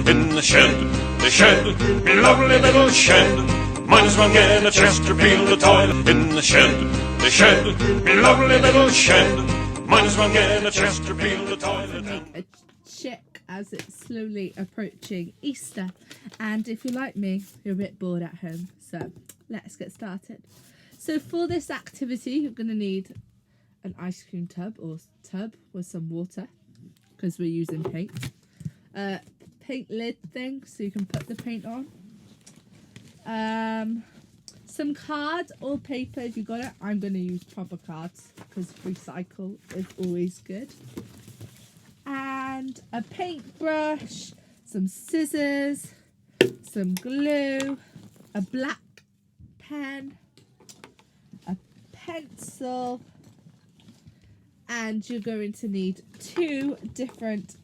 in the shed, me lovely little shed. Might as well get a Chesterfield toilet in the shed, me lovely little shed. Might as well get a Chesterfield toilet. A check as it's slowly approaching Easter, and if you're like me, you're a bit bored at home, so let's get started. So for this activity, you're going to need an ice cream tub or tub with some water, because we're using paint. Paint lid thing so you can put the paint on. Some card or paper if you got it. I'm going to use proper cards because recycle is always good. And a paintbrush, some scissors, some glue, a black pen, a pencil, and you're going to need 2 different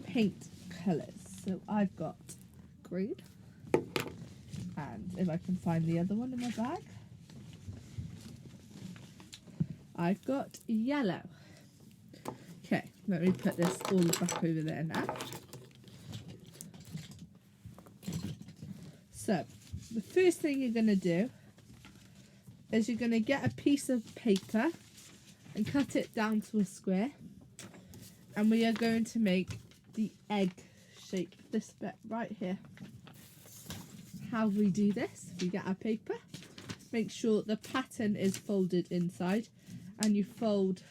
paint colours. So I've got green, and if I can find the other one in my bag, I've got yellow. Okay, let me put this all back over there now. So the first thing you're going to do is you're going to get a piece of paper and cut it down to a square, and we are going to make the egg shape, this bit right here. How we do this, we get our paper, make sure the pattern is folded inside, and you fold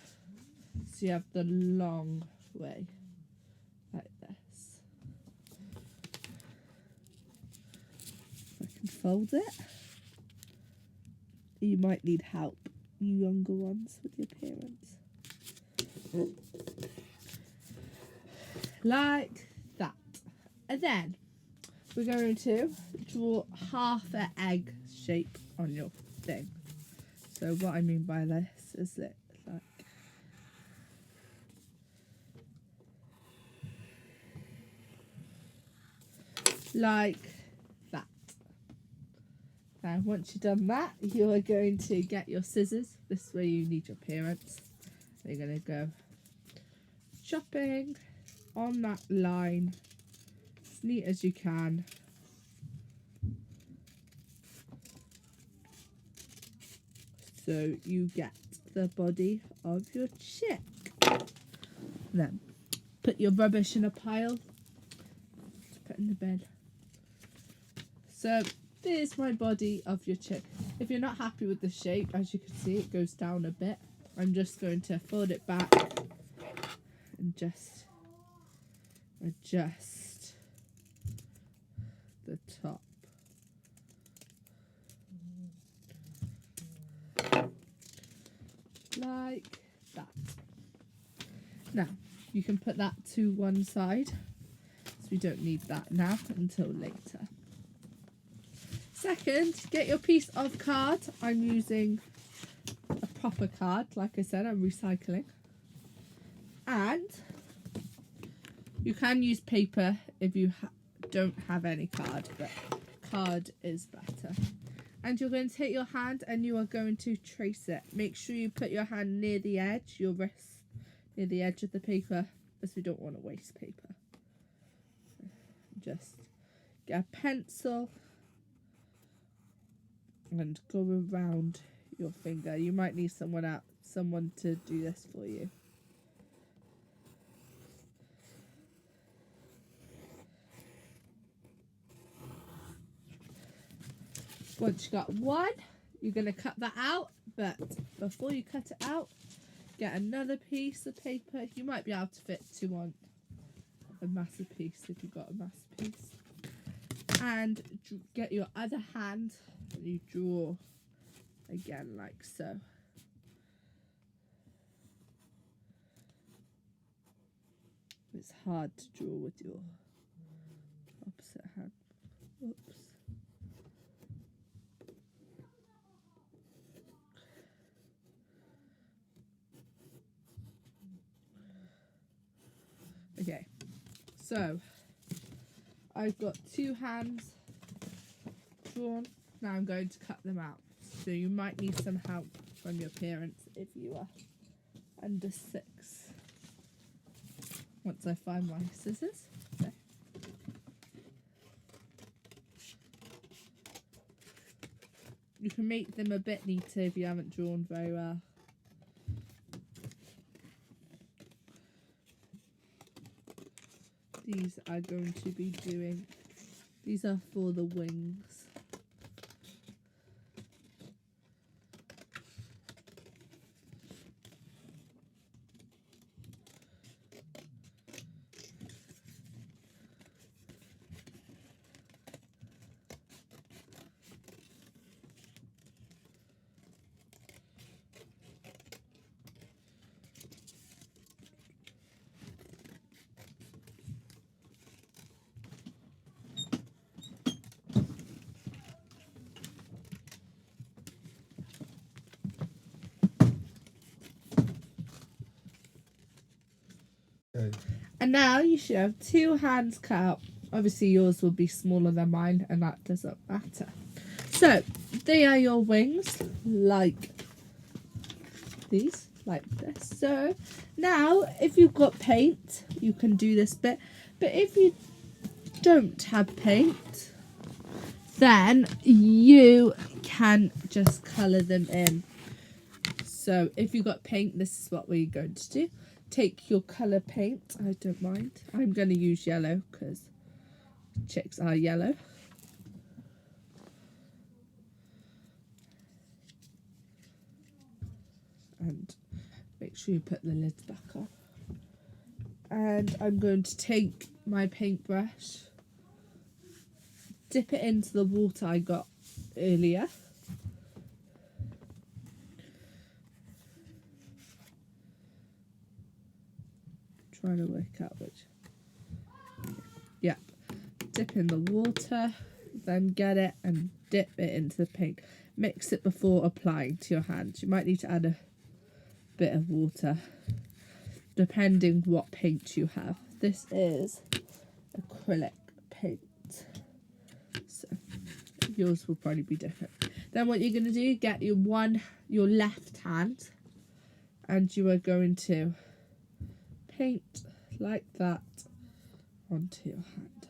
so you have the long way like this. If I can fold it, you might need help, you younger ones, with your parents. Like that. And then we're going to draw half an egg shape on your thing. So what I mean by this is that like that. Now once you've done that, you are going to get your scissors. This way you need your parents. You're going to go chopping on that line as neat as you can. So you get the body of your chick. Then put your rubbish in a pile to put in the bed. So there's my body of your chick. If you're not happy with the shape, as you can see, it goes down a bit. I'm just going to fold it back and just adjust the top. Like that. Now, you can put that to one side, so we don't need that now until later. Second, get your piece of card. I'm using a proper card. Like I said, I'm recycling. And you can use paper if you don't have any card, but card is better. And you're going to take your hand and you are going to trace it. Make sure you put your hand near the edge, your wrist, near the edge of the paper, as we don't want to waste paper. Just get a pencil and go around your finger. You might need someone to do this for you. Once you got one, you're going to cut that out, but before you cut it out, get another piece of paper. You might be able to fit 2 on a massive piece if you've got a massive piece. And get your other hand and you draw again like so. It's hard to draw with your opposite hand. Oops. Okay, so I've got 2 hands drawn. Now I'm going to cut them out. So you might need some help from your parents if you are under 6. Once I find my scissors. Okay. You can make them a bit neater if you haven't drawn very well. These are going to be doing, these are for the wings. Okay. And now you should have 2 hands cut out. Obviously yours will be smaller than mine and that doesn't matter. So they are your wings, like these, like this. So now if you've got paint, you can do this bit. But if you don't have paint, then you can just colour them in. So if you've got paint, this is what we're going to do. Take your colour paint, I don't mind. I'm going to use yellow because chicks are yellow. And make sure you put the lids back on. And I'm going to take my paintbrush, dip it into the water I got earlier. Trying to work out which. Yep. Dip in the water, then get it and dip it into the paint. Mix it before applying to your hands. You might need to add a bit of water depending what paint you have. This is acrylic paint, so yours will probably be different. Then what you're going to do, get your left hand, and you are going to paint like that onto your hand.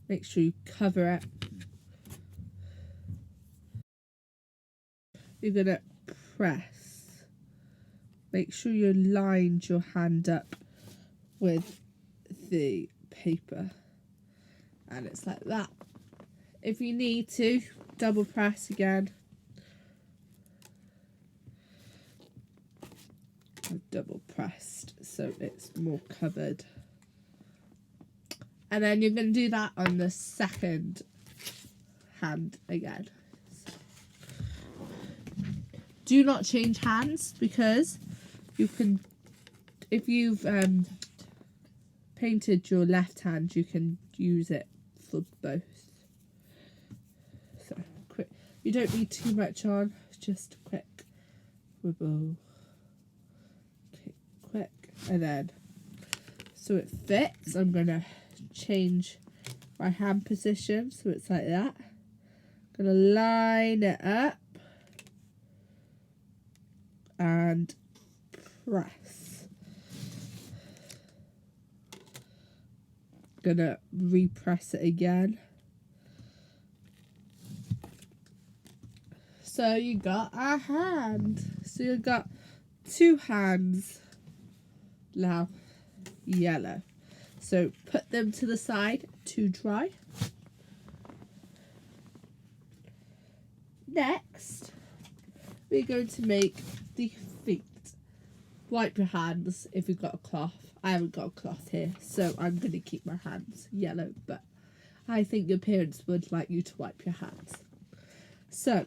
Make sure you cover it. You're going to press. Make sure you lined your hand up with the paper. And it's like that. If you need to, double press again. I've double pressed so it's more covered. And then you're going to do that on the second hand again. Do not change hands because you can, if you've painted your left hand, you can use it for both. So quick, you don't need too much on, just quick wibble. Okay, quick, and then so it fits. I'm gonna change my hand position so it's like that. I'm gonna line it up and press. Gonna repress it again. So you got a hand. So you got 2 hands now, yellow. So put them to the side to dry. Next, we're going to make the feet. Wipe your hands if you've got a cloth. I haven't got a cloth here, so I'm going to keep my hands yellow, but I think your parents would like you to wipe your hands. So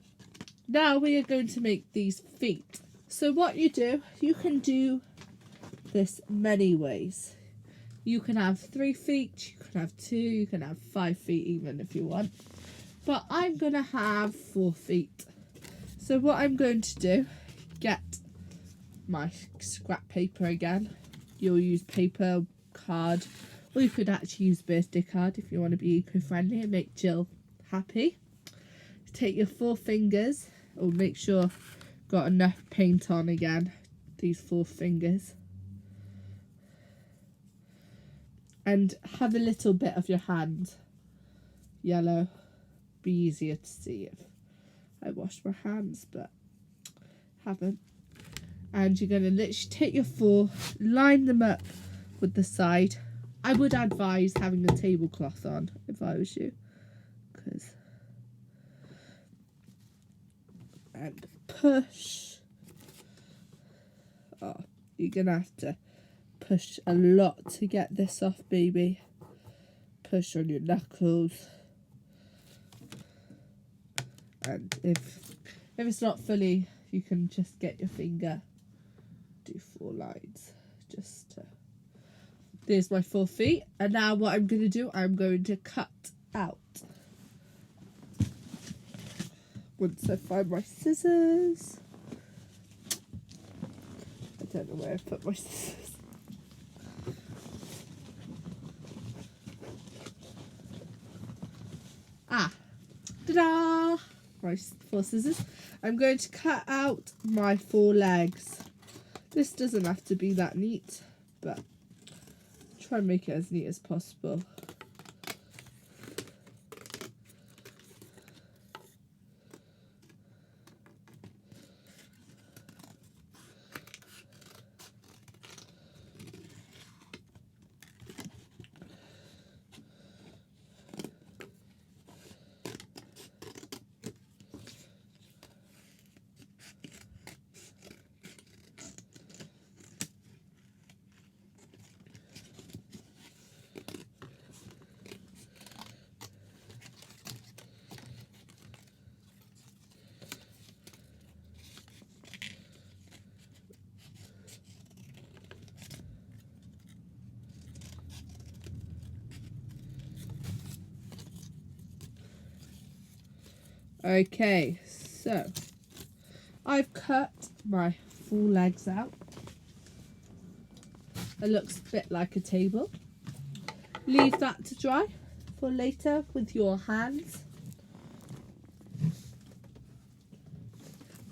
now we are going to make these feet. So what you do, you can do this many ways. You can have 3 feet, you can have 2, you can have 5 feet even if you want. But I'm going to have 4 feet. So what I'm going to do, get my scrap paper again. You'll use paper, card, or you could actually use birthday card if you want to be eco-friendly and make Jill happy. Take your 4 fingers, or make sure got enough paint on again, these 4 fingers. And have a little bit of your hand yellow. Be easier to see if I washed my hands, but haven't. And you're going to literally take your 4, line them up with the side. I would advise having a tablecloth on if I was you. And push. Oh, you're going to have to push a lot to get this off, baby. Push on your knuckles. And if it's not fully, you can just get your finger. Do 4 lines. There's my 4 feet. And now what I'm going to do, I'm going to cut out. Once I find my scissors. I don't know where I put my scissors. Ta-da! My 4 scissors. I'm going to cut out my 4 legs. This doesn't have to be that neat, but try and make it as neat as possible. Okay, so I've cut my 4 legs out. It looks a bit like a table. Leave that to dry for later with your hands.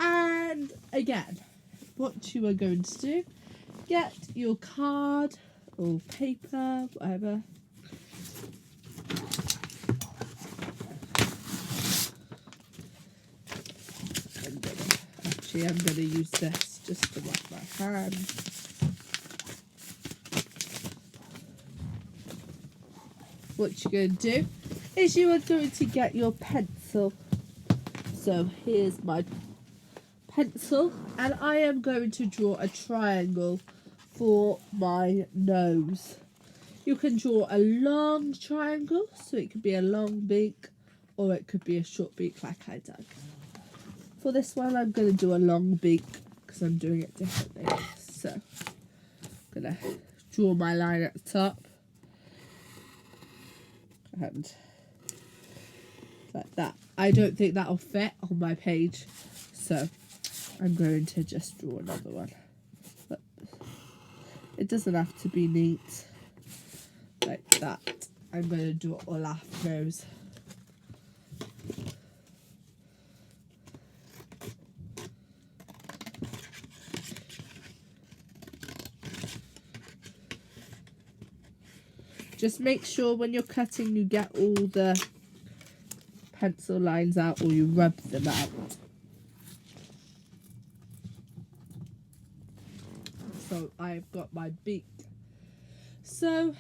And again, what you are going to do, get your card or paper, whatever. I'm going to use this just to wipe my hands. What you're going to do is you are going to get your pencil. So here's my pencil, and I am going to draw a triangle for my nose. You can draw a long triangle, so it could be a long beak, or it could be a short beak like I did. For this one, I'm going to do a long beak because I'm doing it differently. So, I'm going to draw my line at the top. And like that. I don't think that'll fit on my page. So, I'm going to just draw another one. But it doesn't have to be neat like that. I'm going to do it all off nose. Just make sure when you're cutting you get all the pencil lines out, or you rub them out. So I've got my beak. So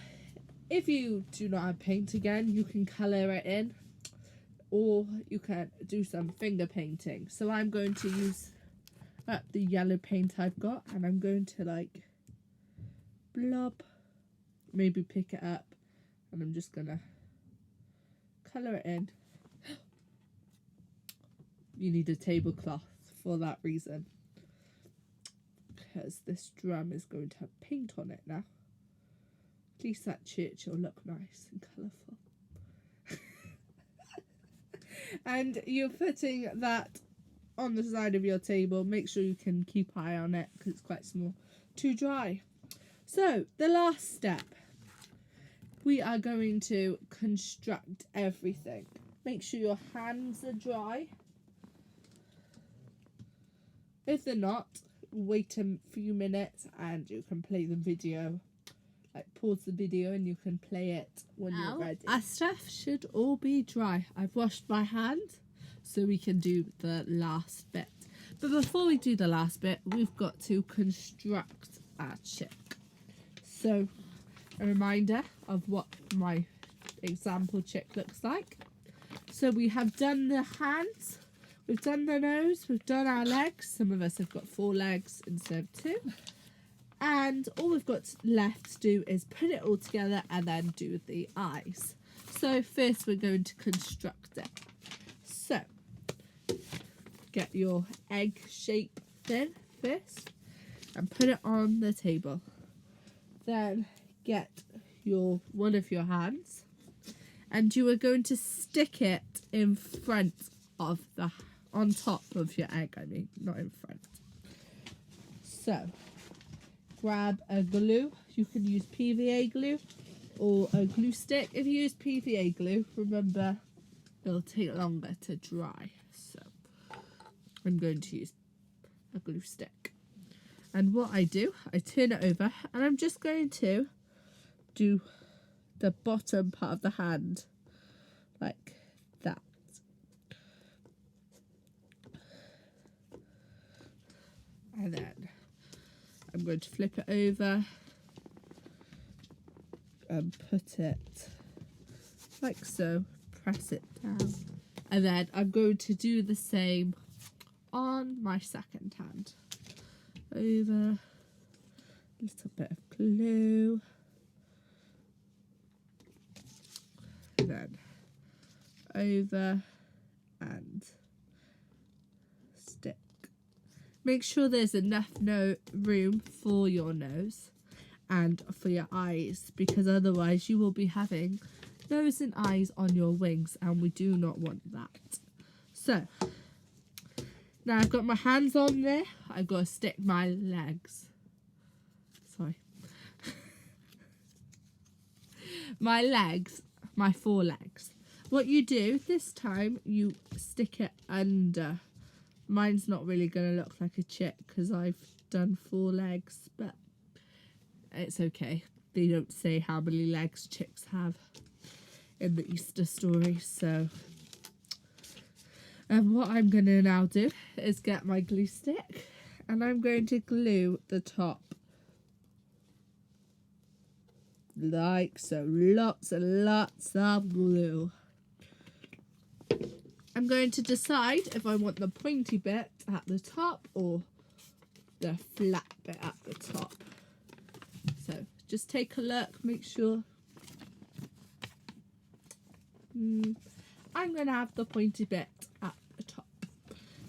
if you do not have paint again, you can colour it in, or you can do some finger painting. So I'm going to use up the yellow paint I've got, and I'm going to like blob, maybe pick it up, and I'm just gonna colour it in. You need a tablecloth for that reason, because this drum is going to have paint on it now. At least that church will look nice and colourful. And you're putting that on the side of your table. Make sure you can keep eye on it because it's quite small to dry. So the last step, we are going to construct everything. Make sure your hands are dry. If they're not, wait a few minutes and you can play the video. Like pause the video and you can play it when you're ready. Our stuff should all be dry. I've washed my hands, so we can do the last bit. But before we do the last bit, we've got to construct our chick. So, a reminder of what my example chick looks like. So we have done the hands, we've done the nose, we've done our legs. Some of us have got 4 legs instead of 2. And all we've got left to do is put it all together and then do the eyes. So first we're going to construct it. So, get your egg shape thing first and put it on the table. Then get one of your hands and you are going to stick it in front of on top of your egg, not in front. So, grab a glue. You can use PVA glue or a glue stick. If you use PVA glue, remember it'll take longer to dry. So I'm going to use a glue stick. And what I do, I turn it over and I'm just going to do the bottom part of the hand like that. And then I'm going to flip it over and put it like so, press it down, and then I'm going to do the same on my second hand. Over, a little bit of glue, and then over and stick. Make sure there's enough room for your nose and for your eyes, because otherwise you will be having nose and eyes on your wings and we do not want that. So, now I've got my hands on there, I've got to stick my legs. Sorry. My legs, my 4 legs. What you do this time, you stick it under. Mine's not really going to look like a chick because I've done 4 legs, but it's okay. They don't say how many legs chicks have in the Easter story, so. And what I'm going to now do is get my glue stick and I'm going to glue the top. Like so, lots and lots of glue. I'm going to decide if I want the pointy bit at the top or the flat bit at the top. So just take a look, make sure. I'm going to have the pointy bit at the top.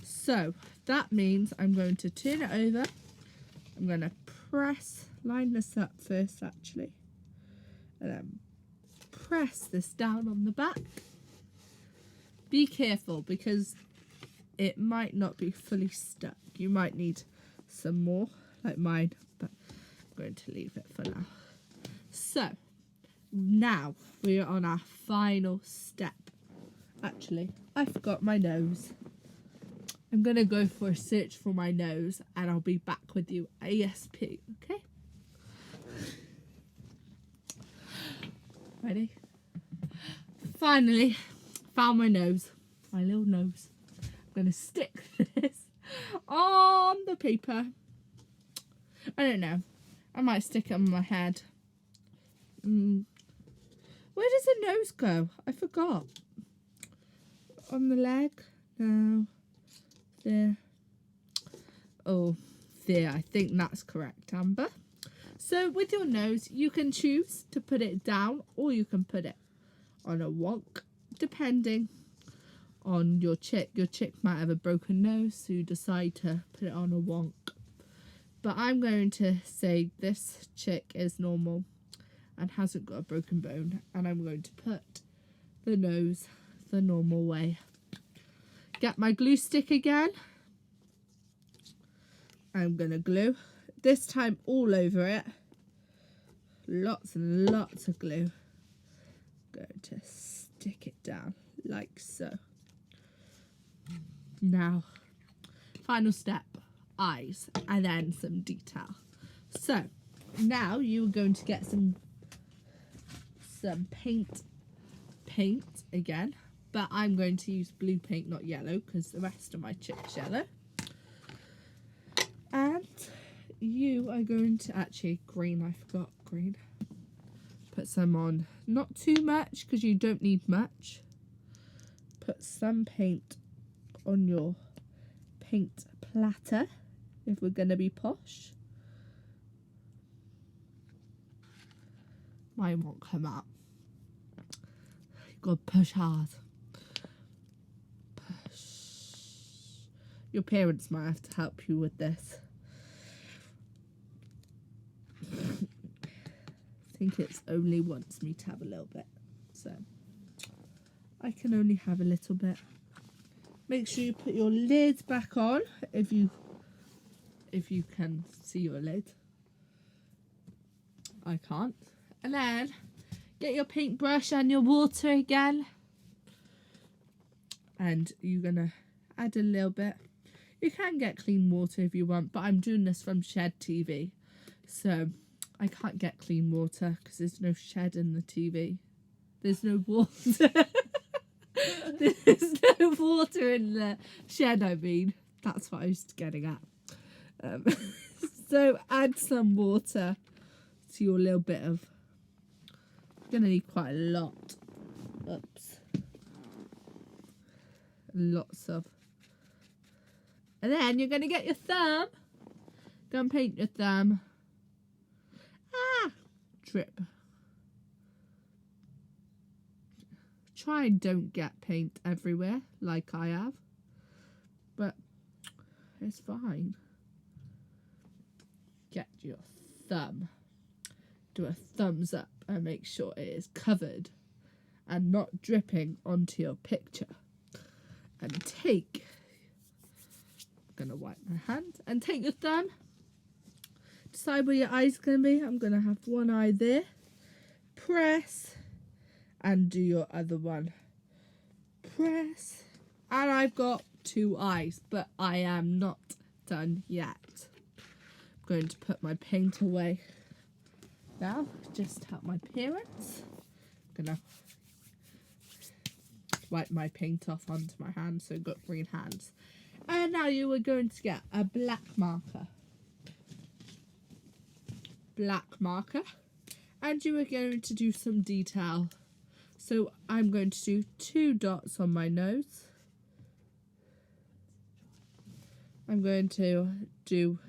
So that means I'm going to turn it over. I'm going to line this up first actually. And then press this down on the back. Be careful because it might not be fully stuck. You might need some more like mine, but I'm going to leave it for now. So now we are on our final step. Actually, I forgot my nose. I'm going to go for a search for my nose and I'll be back with you ASP, okay? Ready? Finally, found my nose. My little nose. I'm going to stick this on the paper. I don't know. I might stick it on my head. Where does the nose go? I forgot. On the leg? No. There. Oh, there. I think that's correct, Amber. So with your nose, you can choose to put it down or you can put it on a wonk, depending on your chick. Your chick might have a broken nose, so you decide to put it on a wonk. But I'm going to say this chick is normal and hasn't got a broken bone, and I'm going to put the nose the normal way. Get my glue stick again. I'm going to glue. This time all over it. Lots and lots of glue. I'm going to stick it down like so. Now, final step, eyes, and then some detail. So, now you're going to get some paint again. but I'm going to use blue paint, not yellow, because the rest of my chip's yellow. And you are going to, actually, green, I forgot green. Put some on, not too much, because you don't need much. Put some paint on your paint platter, if we're going to be posh. Mine won't come out. You've got to push hard. Push. Your parents might have to help you with this. I think it's only wants me to have a little bit. So, I can only have a little bit. Make sure you put your lid back on if you can see your lid. I can't. And then get your paintbrush and your water again. And you're going to add a little bit. You can get clean water if you want, but I'm doing this from Shed TV. So I can't get clean water because there's no shed in the TV. There's no water. There's no water in the shed, I mean. That's what I was getting at. So add some water to your little bit of... You're going to need quite a lot. Oops. Lots of... And then you're going to get your thumb. Go and paint your thumb. Ah! Drip. Try and don't get paint everywhere like I have. But it's fine. Get your thumb. Do a thumbs up and make sure it is covered and not dripping onto your picture. And take... I'm going to wipe my hand. And take your thumb. Decide where your eye's going to be. I'm going to have one eye there. Press. And do your other one. Press. And I've got 2 eyes. But I am not done yet. I'm going to put my paint away. Now, just to help my parents. I'm going to wipe my paint off onto my hands. So I've got green hands. And now you are going to get a black marker. Black marker. And you are going to do some detail. So I'm going to do 2 dots on my nose. I'm going to do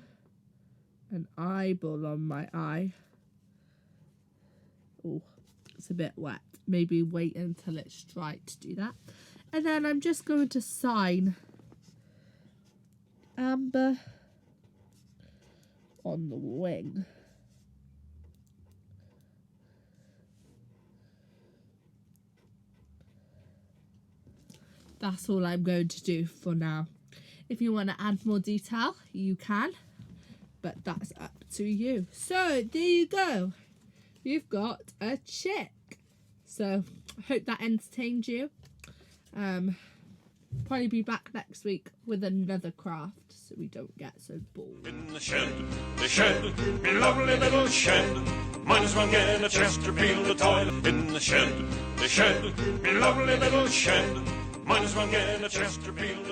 an eyeball on my eye. Oh, it's a bit wet. Maybe wait until it's dry to do that. And then I'm just going to sign Amber on the wing. That's all I'm going to do for now. If you want to add more detail, you can, but that's up to you. So there you go. You've got a chick. So I hope that entertained you. Probably be back next week with another craft so we don't get so bored. In the shed, me lovely little shed. Might as well get a Chesterfield toilet. In the shed, me lovely little shed. Might as well get a Chesterfield